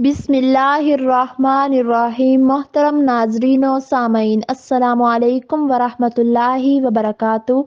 بسم اللہ الرحمن الرحیم۔ محترم ناظرین و سامعین، السلام علیکم ورحمۃ اللہ وبرکاتہ۔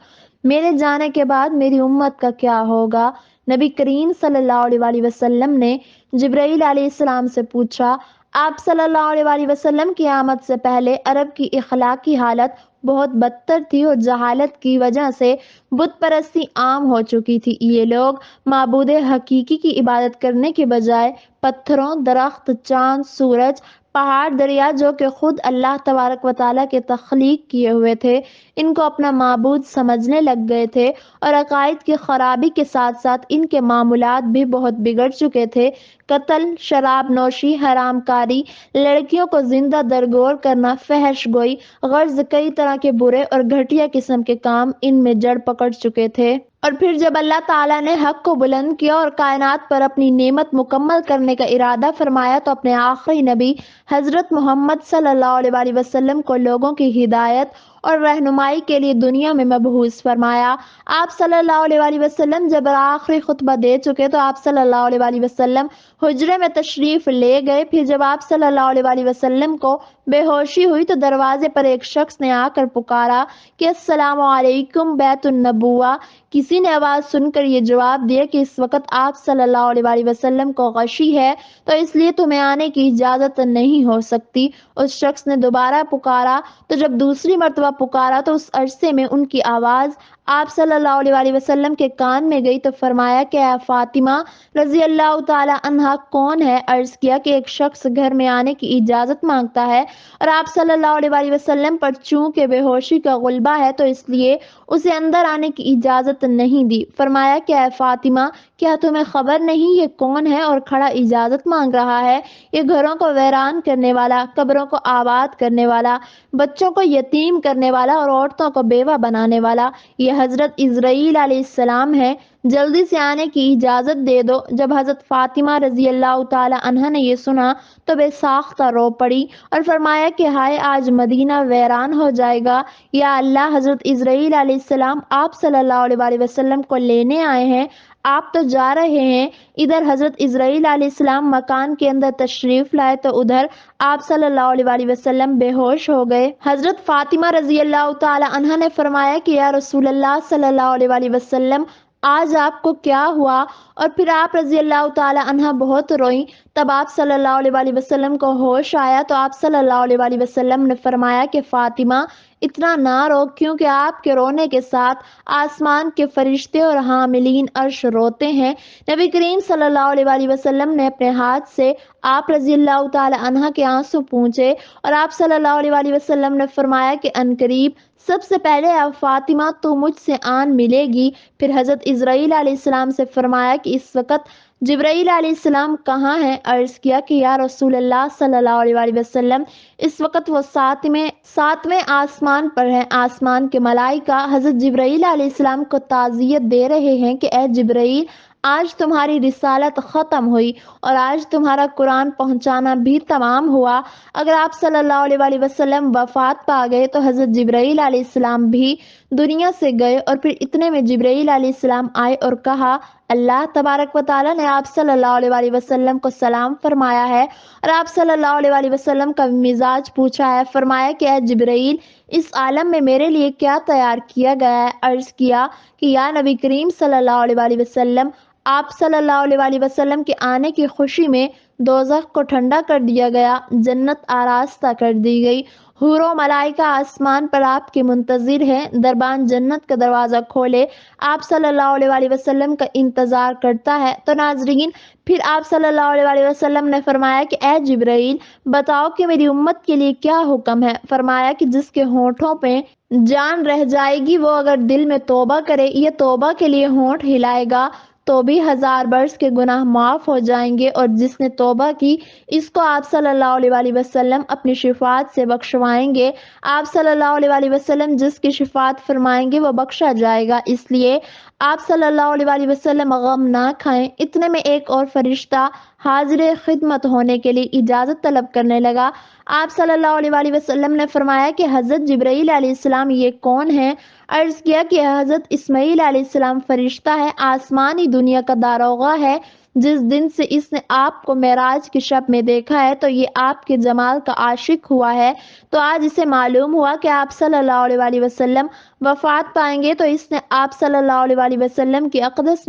میرے جانے کے بعد میری امت کا کیا ہوگا؟ نبی کریم صلی اللہ علیہ وسلم نے جبرائیل علیہ السلام سے پوچھا۔ آپ صلی اللہ علیہ وسلم کی آمد سے پہلے عرب کی اخلاقی حالت بہت بدتر تھی اور جہالت کی وجہ سے بت پرستی عام ہو چکی تھی۔ یہ لوگ معبود حقیقی کی عبادت کرنے کے بجائے پتھروں، درخت، چاند، سورج، پہاڑ، دریا جو کہ خود اللہ تبارک و تعالیٰ کے تخلیق کیے ہوئے تھے، ان کو اپنا معبود سمجھنے لگ گئے تھے، اور عقائد کی خرابی کے ساتھ ساتھ ان کے معمولات بھی بہت بگڑ چکے تھے۔ قتل، شراب نوشی، حرام کاری، لڑکیوں کو زندہ درگور کرنا، فحش گوئی، غرض کئی طرح کے برے اور گھٹیا قسم کے کام ان میں جڑ پکڑ چکے تھے۔ اور پھر جب اللہ تعالیٰ نے حق کو بلند کیا اور کائنات پر اپنی نعمت مکمل کرنے کا ارادہ فرمایا تو اپنے آخری نبی حضرت محمد صلی اللہ علیہ وسلم کو لوگوں کی ہدایت اور رہنمائی کے لیے دنیا میں مبعوث فرمایا۔ آپ صلی اللہ علیہ وسلم جب آخری خطبہ دے چکے تو آپ صلی اللہ علیہ وسلم حجرے میں تشریف لے گئے۔ پھر جب آپ صلی اللہ علیہ وسلم کو بے ہوشی ہوئی تو دروازے پر ایک شخص نے آ کر پکارا کہ السلام علیکم بیت النبوہ۔ کسی نے آواز سن کر یہ جواب دیا کہ اس وقت آپ صلی اللہ علیہ وسلم کو غشی ہے تو اس لیے تمہیں آنے کی اجازت نہیں ہو سکتی۔ اس شخص نے دوبارہ پکارا تو جب دوسری مرتبہ پکارا تو اس عرصے میں ان کی آواز آپ صلی اللہ علیہ وسلم کے کان میں گئی تو فرمایا کہ اے فاطمہ رضی اللہ تعالی عنہا کون ہے؟ عرض کیا کہ ایک شخص گھر میں آنے کی اجازت مانگتا ہے اور آپ صلی اللہ علیہ وسلم پر چونکہ بے ہوشی کا غلبہ ہے تو اس لیے اسے اندر آنے کی اجازت نہیں دی۔ فرمایا کہ اے فاطمہ کیا تمہیں خبر نہیں یہ کون ہے اور کھڑا اجازت مانگ رہا ہے؟ یہ گھروں کو ویران کرنے والا، قبروں کو آباد کرنے والا، بچوں کو یتیم کرنے والا اور عورتوں کو بیوہ بنانے والا یہ حضرت اسرائیل علیہ السلام ہے، جلدی سے آنے کی اجازت دے دو۔ جب حضرت فاطمہ رضی اللہ تعالی عنہا نے یہ سنا تو بے ساختہ رو پڑی اور فرمایا کہ ہائے آج مدینہ ویران ہو جائے گا۔ یا اللہ، حضرت اسرائیل علیہ السلام آپ صلی اللہ علیہ وسلم کو لینے آئے ہیں، آپ تو جا رہے ہیں۔ ادھر حضرت اسرائیل علیہ السلام مکان کے اندر تشریف لائے تو ادھر آپ صلی اللہ علیہ وسلم بے ہوش ہو گئے۔ حضرت فاطمہ رضی اللہ تعالی عنہا نے فرمایا کہ یا رسول اللہ صلی اللہ علیہ وسلم آج آپ کو کیا ہوا؟ اور پھر آپ رضی اللہ تعالی عنہا بہت روئیں۔ تب آپ صلی اللہ علیہ وسلم کو ہوش آیا تو آپ صلی اللہ علیہ وسلم نے فرمایا کہ فاطمہ اتنا نہ رو، کیونکہ آپ کے رونے کے ساتھ آسمان کے فرشتے اور حاملین عرش روتے ہیں۔ نبی کریم صلی اللہ علیہ وسلم نے اپنے ہاتھ سے آپ رضی اللہ تعالی عنہا کے آنسو پونچھے اور آپ صلی اللہ علیہ وسلم نے فرمایا کہ عنقریب سب سے پہلے اب فاطمہ تو مجھ سے آن ملے گی۔ پھر حضرت اسرائیل علیہ السلام سے فرمایا کہ اس وقت جبرائیل علیہ السلام کہاں ہیں؟ عرض کیا کہ یا رسول اللہ صلی اللہ علیہ وسلم اس وقت وہ ساتویں آسمان پر ہیں۔ آسمان کے ملائکہ حضرت جبرائیل علیہ السلام کو تعزیت دے رہے ہیں کہ اے جبرائیل آج تمہاری رسالت ختم ہوئی اور آج تمہارا قرآن پہنچانا بھی تمام ہوا۔ اگر آپ صلی اللہ علیہ وسلم وفات پا گئے تو حضرت جبرائیل علیہ السلام بھی دنیا سے گئے۔ اور پھر اتنے میں جبرائیل علیہ السلام آئے اور کہا اللہ تبارک و تعالیٰ نے آپ صلی اللہ علیہ وسلم کو سلام فرمایا ہے اور آپ صلی اللہ علیہ وسلم کا مزاج پوچھا ہے۔ فرمایا کہ اے جبرائیل اس عالم میں میرے لیے کیا تیار کیا گیا ہے؟ عرض کیا کہ یا نبی کریم صلی اللہ علیہ وسلم آپ صلی اللہ علیہ وسلم کے آنے کی خوشی میں دوزخ کو ٹھنڈا کر دیا گیا، جنت آراستہ کر دی گئی، حور و ملائکہ آسمان پر آپ کے منتظر ہیں، دربان جنت کا دروازہ کھولے آپ صلی اللہ علیہ وسلم کا انتظار کرتا ہے۔ تو ناظرین پھر آپ صلی اللہ علیہ وسلم نے فرمایا کہ اے جبرائیل بتاؤ کہ میری امت کے لیے کیا حکم ہے؟ فرمایا کہ جس کے ہونٹوں پہ جان رہ جائے گی وہ اگر دل میں توبہ کرے، یہ توبہ کے لیے ہونٹ ہلائے گا تو بھی 1000 برس کے گناہ معاف ہو جائیں گے، اور جس نے توبہ کی اس کو آپ صلی اللہ علیہ وسلم اپنی شفاعت سے بخشوائیں گے۔ آپ صلی اللہ علیہ وسلم جس کی شفاعت فرمائیں گے وہ بخشا جائے گا، اس لیے آپ صلی اللہ علیہ وسلم غم نہ کھائیں۔ اتنے میں ایک اور فرشتہ حاضر خدمت ہونے کے لیے اجازت طلب کرنے لگا۔ آپ صلی اللہ علیہ وآلہ وسلم نے فرمایا کہ حضرت جبرائیل علیہ السلام یہ کون ہیں؟ عرض کیا کہ حضرت اسماعیل علیہ السلام فرشتہ ہے، آسمانی دنیا کا داروغہ ہے۔ جس دن سے اس نے آپ کو معراج کی شب میں دیکھا ہے تو یہ آپ کے جمال کا عاشق ہوا ہے، تو آج اسے معلوم ہوا کہ آپ صلی اللہ علیہ وآلہ وسلم وفات پائیں گے، تو اس نے آپ صلی اللہ علیہ وآلہ وسلم کی اقدس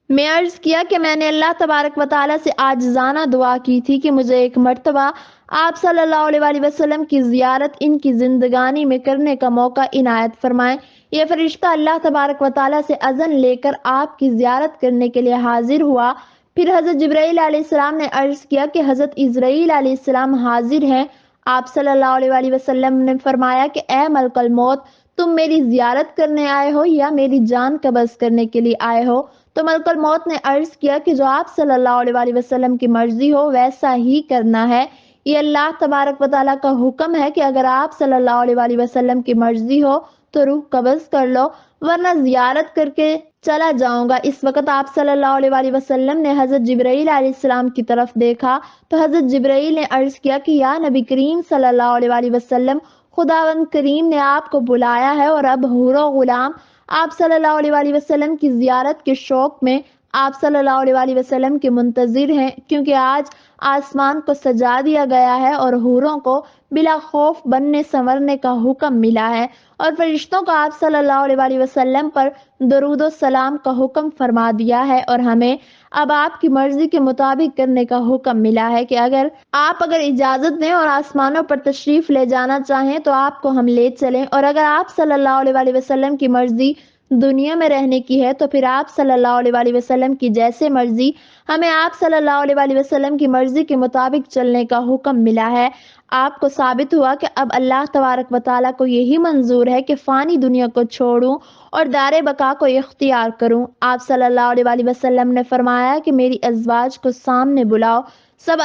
میں عرض کیا کہ میں نے اللہ تبارک و تعالیٰ سے عاجزانہ دعا کی تھی کہ مجھے ایک مرتبہ آپ صلی اللہ علیہ وآلہ وسلم کی زیارت ان کی زندگانی میں کرنے کا موقع عنایت فرمائیں۔ یہ فرشتہ اللہ تبارک و تعالیٰ سے اذن لے کر آپ کی زیارت کرنے کے لیے حاضر ہوا۔ پھر حضرت جبرائیل علیہ السلام نے عرض کیا کہ حضرت اسرائیل علیہ السلام حاضر ہیں۔ آپ صلی اللہ علیہ وآلہ وسلم نے فرمایا کہ اے ملک الموت، تم میری زیارت کرنے آئے ہو یا میری جان قبض کرنے کے لیے آئے ہو؟ تو ملک الموت نے عرض کیا کہ جو آپ صلی اللہ علیہ وآلہ وسلم کی مرضی ہو ویسا ہی کرنا ہے۔ یہ اللہ تبارک و تعالیٰ کا حکم ہے کہ اگر آپ صلی اللہ علیہ وآلہ وسلم کی مرضی ہو تو روح قبض کر لو، ورنہ زیارت کر کے چلا جاؤں گا۔ اس وقت آپ صلی اللہ علیہ وآلہ وسلم نے حضرت جبرائیل علیہ السلام کی طرف دیکھا تو حضرت جبرائیل نے عرض کیا کہ یا نبی کریم صلی اللہ علیہ وآلہ وسلم، خداوند کریم نے آپ کو بلایا ہے اور اب حور و غلام آپ صلی اللہ علیہ وآلہ وسلم کی زیارت کے شوق میں آپ صلی اللہ علیہ وآلہ وسلم کے منتظر ہیں، کیونکہ آج آسمان کو سجا دیا گیا ہے اور حوروں کو بلا خوف بننے سنورنے کا حکم ملا ہے، اور فرشتوں کو آپ صلی اللہ علیہ وآلہ وسلم پر درود و سلام کا حکم فرما دیا ہے، اور ہمیں اب آپ کی مرضی کے مطابق کرنے کا حکم ملا ہے کہ اگر اجازت دیں اور آسمانوں پر تشریف لے جانا چاہیں تو آپ کو ہم لے چلیں، اور اگر آپ صلی اللہ علیہ وآلہ وسلم کی مرضی دنیا میں رہنے کی ہے تو پھر آپ صلی اللہ علیہ وآلہ وسلم کی جیسے مرضی، ہمیں آپ صلی اللہ علیہ وآلہ وسلم کی مرضی کے مطابق چلنے کا حکم ملا ہے۔ آپ کو ثابت ہوا کہ اب اللہ تبارک و تعالیٰ کو یہی منظور ہے کہ فانی دنیا کو چھوڑوں اور دار بقا کو اختیار کروں۔ آپ صلی اللہ علیہ وآلہ وسلم نے فرمایا کہ میری ازواج کو سامنے بلاؤ۔ سب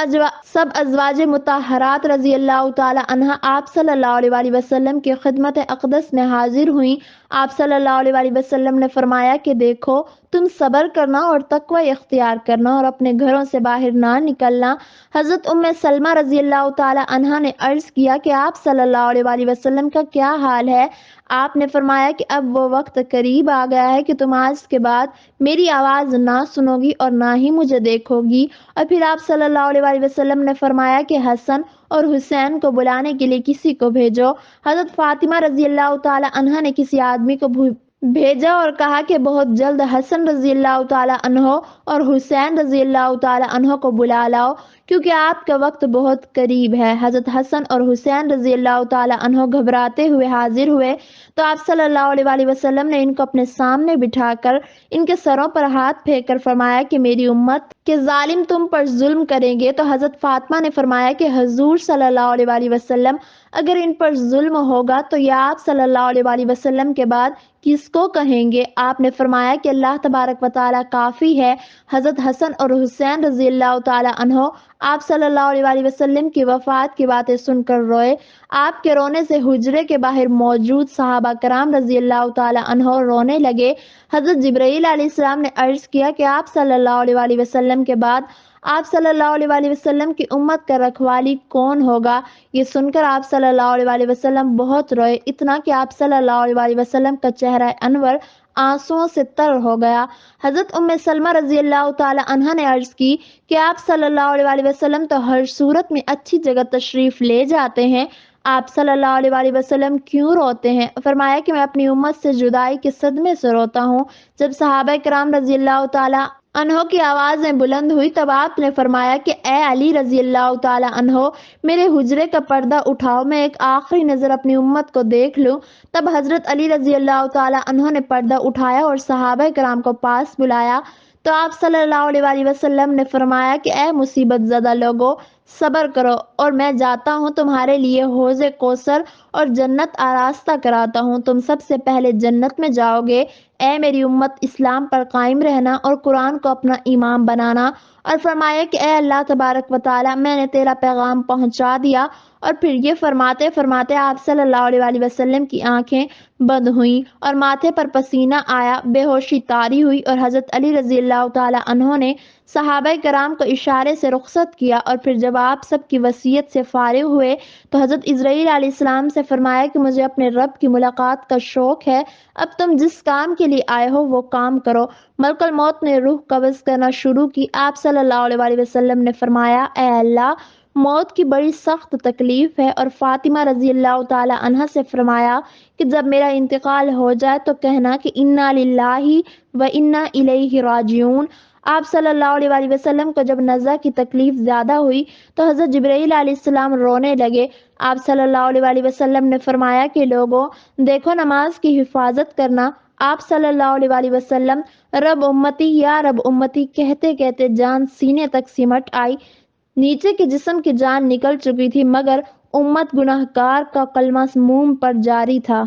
ازواج مطہرات رضی اللہ تعالی عنہ آپ صلی اللہ علیہ وآلہ وسلم کی خدمت اقدس میں حاضر ہوئیں۔ آپ صلی اللہ علیہ وآلہ وسلم نے فرمایا کہ دیکھو، تم صبر کرنا اور تقوی اختیار کرنا اور اپنے گھروں سے باہر نہ نکلنا۔ حضرت ام سلمہ رضی اللہ تعالی عنہا نے عرض کیا کہ آپ صلی اللہ علیہ وآلہ وسلم کا کیا حال ہے؟ آپ نے فرمایا کہ اب وہ وقت قریب آ گیا ہے کہ تم آج کے بعد میری آواز نہ سنو گی اور نہ ہی مجھے دیکھو گی۔ اور پھر آپ صلی اللہ علیہ وآلہ وسلم نے فرمایا کہ حسن اور حسین کو بلانے کے لیے کسی کو بھیجو۔ حضرت فاطمہ رضی اللہ تعالی عنہا نے کسی آدمی کو بھیجا اور کہا کہ بہت جلد حسن رضی اللہ تعالی عنہ اور حسین رضی اللہ تعالی عنہ کو بلا لاؤ، کیونکہ آپ کا وقت بہت قریب ہے۔ حضرت حسن اور حسین رضی اللہ تعالی عنہ گھبراتے ہوئے حاضر ہوئے تو آپ صلی اللہ علیہ وآلہ وسلم نے ان کو اپنے سامنے بٹھا کر ان کے سروں پر ہاتھ پھینک کر فرمایا کہ میری امت کے ظالم تم پر ظلم کریں گے۔ تو حضرت فاطمہ نے فرمایا کہ حضور صلی اللہ علیہ وآلہ وسلم، اگر ان پر ظلم ہوگا تو یا آپ صلی اللہ علیہ وآلہ وسلم کے بعد کس کو کہیں گے؟ آپ نے فرمایا کہ اللہ تبارک و تعالیٰ کافی ہے۔ حضرت حسن اور حسین رضی اللہ تعالی عنہ آپ صلی اللہ علیہ وآلہ وسلم کی وفات کی باتیں سن کر روئے۔ آپ کے رونے سے حجرے کے باہر موجود صحابہ کرام رضی اللہ تعالی عنہ رونے لگے۔ حضرت جبرائیل علیہ السلام نے عرض کیا کہ آپ صلی اللہ علیہ وآلہ وسلم کے بعد آپ صلی اللہ علیہ وآلہ وسلم کی امت کا رکھوالی کون ہوگا؟ یہ سن کر آپ صلی اللہ علیہ وآلہ وسلم بہت روئے، اتنا کہ آپ صلی اللہ علیہ وآلہ وسلم کا چہرہ انور آنسوؤں سے تر ہو گیا۔ حضرت ام سلمہ رضی اللہ تعالی عنہا نے عرض کی کہ آپ صلی اللہ علیہ وآلہ وسلم تو ہر صورت میں اچھی جگہ تشریف لے جاتے ہیں، آپ صلی اللہ علیہ وآلہ وسلم کیوں روتے ہیں؟ فرمایا کہ میں اپنی امت سے جدائی کے صدمے سے روتا ہوں۔ جب صحابہ کرام رضی اللہ تعالی عنہ کی آوازیں بلند ہوئی تب آپ نے فرمایا کہ اے علی رضی اللہ تعالی عنہ، میرے حجرے کا پردہ اٹھاؤ، میں ایک آخری نظر اپنی امت کو دیکھ لوں۔ تب حضرت علی رضی اللہ تعالی عنہ نے پردہ اٹھایا اور صحابہ کرام کو پاس بلایا تو آپ صلی اللہ علیہ وآلہ وسلم نے فرمایا کہ اے مصیبت زدہ لوگو، صبر کرو اور میں جاتا ہوں تمہارے لیے حوض کوثر اور جنت آراستہ کراتا ہوں، تم سب سے پہلے جنت میں جاؤ گے۔ اے میری امت، اسلام پر قائم رہنا اور قرآن کو اپنا امام بنانا۔ اور فرمایا کہ اے اللہ تبارک و تعالی، میں نے تیرا پیغام پہنچا دیا۔ اور پھر یہ فرماتے فرماتے آپ صلی اللہ علیہ وآلہ وسلم کی آنکھیں بند ہوئیں اور ماتھے پر پسینہ آیا، بے ہوشی طاری ہوئی اور حضرت علی رضی اللہ تعالی عنہ نے صحابہ کرام کو اشارے سے رخصت کیا، اور پھر جب آپ سب کی وصیت سے فارغ ہوئے تو حضرت اسرائیل علیہ السلام سے فرمایا کہ مجھے اپنے رب کی ملاقات کا شوق ہے، اب تم جس کام کے لیے آئے ہو وہ کام کرو۔ ملک الموت نے روح قبض کرنا شروع کی۔ آپ صلی اللہ علیہ وآلہ وسلم نے فرمایا، اے اللہ، موت کی بڑی سخت تکلیف ہے، اور فاطمہ رضی اللہ تعالی عنہا سے فرمایا کہ جب میرا انتقال ہو جائے تو کہنا کہ انا للہ و انا الیہ راجعون۔ آپ صلی اللہ علیہ وآلہ وسلم کو جب نزع کی تکلیف زیادہ ہوئی تو حضرت جبرائیل علیہ السلام رونے لگے۔ آپ صلی اللہ علیہ وآلہ وسلم نے فرمایا کہ لوگوں، دیکھو نماز کی حفاظت کرنا۔ آپ صلی اللہ علیہ وآلہ وسلم رب امتی یا رب امتی کہتے کہتے جان سینے تک سمٹ آئی۔ نیچے کے جسم کی جان نکل چکی تھی، مگر امت گناہگار کا کلمہ موم پر جاری تھا۔